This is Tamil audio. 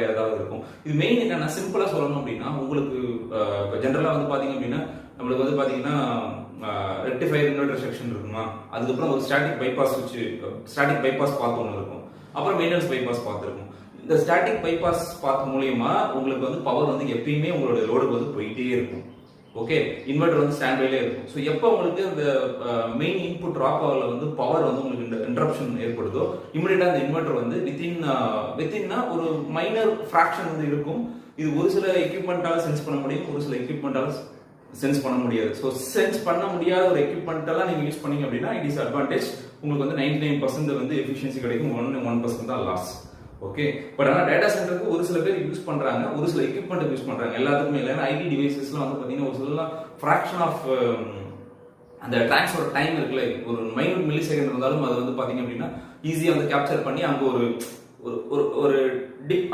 வேற ஏதாவது இருக்கும். இது மெயின் என்னன்னா சிம்பிளா சொல்லணும் அப்படின்னா உங்களுக்கு ஜென்ரலா வந்து பாத்தீங்க அப்படின்னா நம்மளுக்கு வந்து பாத்தீங்கன்னா ரெக்டிஃபயர் இன்வெர்டர் செக்ஷன் இருக்குமா, அதுக்கப்புறம் ஒரு ஸ்டாட்டிக் பைபாஸ் பாத் ஒன்று இருக்கும், அப்புறம் மெயின்டெனன்ஸ் பைபாஸ் பாத் இருக்கும். இந்த ஸ்டாட்டிக் பைபாஸ் பாத் மூலியமா உங்களுக்கு வந்து பவர் வந்து எப்பயுமே உங்களோட லோடுக்கு வந்து போயிட்டே இருக்கும். ஓகே, இன்வெர்டர் வந்து ஸ்டாண்ட் பைலே இருக்கும். ஸோ எப்போ உங்களுக்கு இந்த மெயின் இன்புட் ட்ராப் ஆகல வந்து பவர் வந்து உங்களுக்கு இன்டரப்ஷன் ஏற்படுதோ இமிடியேட்டா அந்த இன்வெர்டர் வந்து வித்தின்னா ஒரு மைனர் ஃபிராக்ஷன் வந்து இருக்கும். இது ஒரு சில எக்யூப்மெண்டால சென்ஸ் பண்ண முடியும், ஒரு சில எக்யூப்மெண்டால சென்ஸ் பண்ண முடியாது. ஸோ சென்ஸ் பண்ண முடியாத ஒரு எக்யூப்மெண்ட் எல்லாம் நீங்க யூஸ் பண்ணீங்க அப்படின்னா இட் இஸ் அட்வான்டேஜ். உங்களுக்கு வந்து 99% வந்து எஃபிஷியன்சி கிடைக்கும், 1% தான் லாஸ். ஓகே, பட் ஆனால் டேட்டா சென்டருக்கு ஒரு சில பேர் யூஸ் பண்றாங்க, ஒரு சில எக்யூப்மெண்ட் யூஸ் பண்றாங்க, எல்லாத்துக்குமே இல்லை. ஐடி டிவைசஸ்லாம் வந்து பார்த்தீங்கன்னா ஒரு சில ஃபிராக்ஷன் ஆஃப் அந்த டிரான்ஸ்ஃபர் டைம் இருக்குல்ல, ஒரு மைனூட் மில்லி செகண்ட் இருந்தாலும் அது வந்து பார்த்தீங்க அப்படின்னா ஈஸியாக வந்து கேப்சர் பண்ணி அங்கே ஒரு டிப்